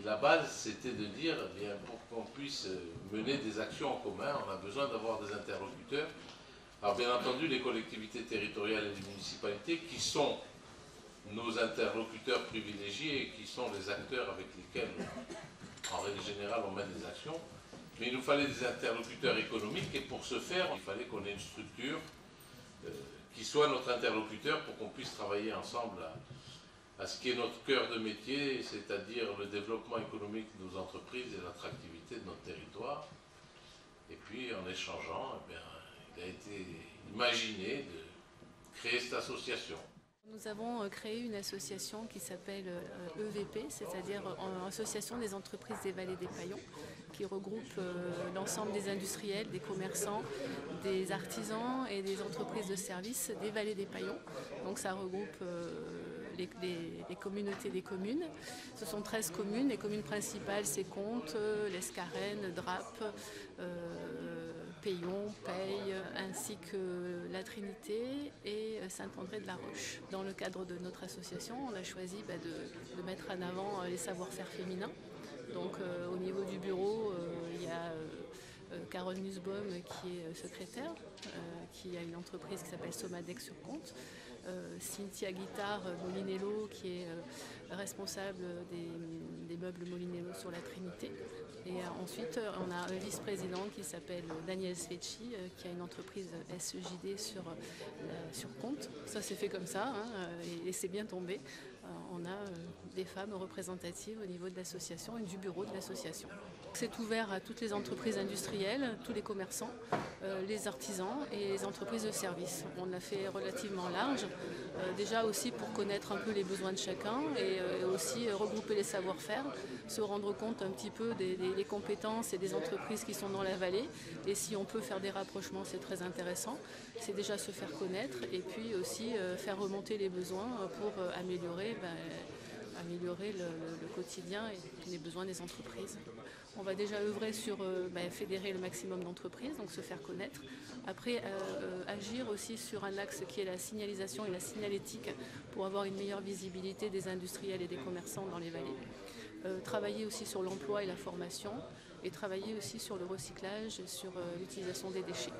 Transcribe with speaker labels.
Speaker 1: La base, c'était de dire, eh bien, pour qu'on puisse mener des actions en commun, on a besoin d'avoir des interlocuteurs. Alors bien entendu, les collectivités territoriales et les municipalités qui sont nos interlocuteurs privilégiés et qui sont les acteurs avec lesquels, en règle générale, on mène des actions. Mais il nous fallait des interlocuteurs économiques et pour ce faire, il fallait qu'on ait une structure qui soit notre interlocuteur pour qu'on puisse travailler ensemble à ce qui est notre cœur de métier, c'est-à-dire le développement économique de nos entreprises et l'attractivité de notre territoire. Et puis en échangeant, eh bien, il a été imaginé de créer cette association.
Speaker 2: Nous avons créé une association qui s'appelle EVP, c'est-à-dire Association des entreprises des vallées des Paillons, qui regroupe l'ensemble des industriels, des commerçants, des artisans et des entreprises de services des vallées des Paillons. Donc ça regroupe les communautés des communes. Ce sont 13 communes. Les communes principales, c'est Comtes, l'Escarène, Drappe, Paillon, Peille, ainsi que la Trinité et Saint-André-de-la-Roche. Dans le cadre de notre association, on a choisi de mettre en avant les savoir-faire féminins. Donc au niveau du bureau, il y a Carole Nussbaum qui est secrétaire, qui a une entreprise qui s'appelle Somadex sur Comte. Cynthia Guittard Molinello qui est responsable des meubles Molinello sur la Trinité. Et ensuite on a un vice-président qui s'appelle Daniel Svecci qui a une entreprise SEJD sur Comte. Ça s'est fait comme ça hein, et c'est bien tombé. On a des femmes représentatives au niveau de l'association et du bureau de l'association. C'est ouvert à toutes les entreprises industrielles, tous les commerçants, les artisans et les entreprises de services. On l'a fait relativement large, déjà aussi pour connaître un peu les besoins de chacun et aussi regrouper les savoir-faire, se rendre compte un petit peu des compétences et des entreprises qui sont dans la vallée. Et si on peut faire des rapprochements, c'est très intéressant. C'est déjà se faire connaître et puis aussi faire remonter les besoins pour améliorer le quotidien et les besoins des entreprises. On va déjà œuvrer sur fédérer le maximum d'entreprises, donc se faire connaître. Après, agir aussi sur un axe qui est la signalisation et la signalétique pour avoir une meilleure visibilité des industriels et des commerçants dans les vallées. Travailler aussi sur l'emploi et la formation et travailler aussi sur le recyclage et sur l'utilisation des déchets.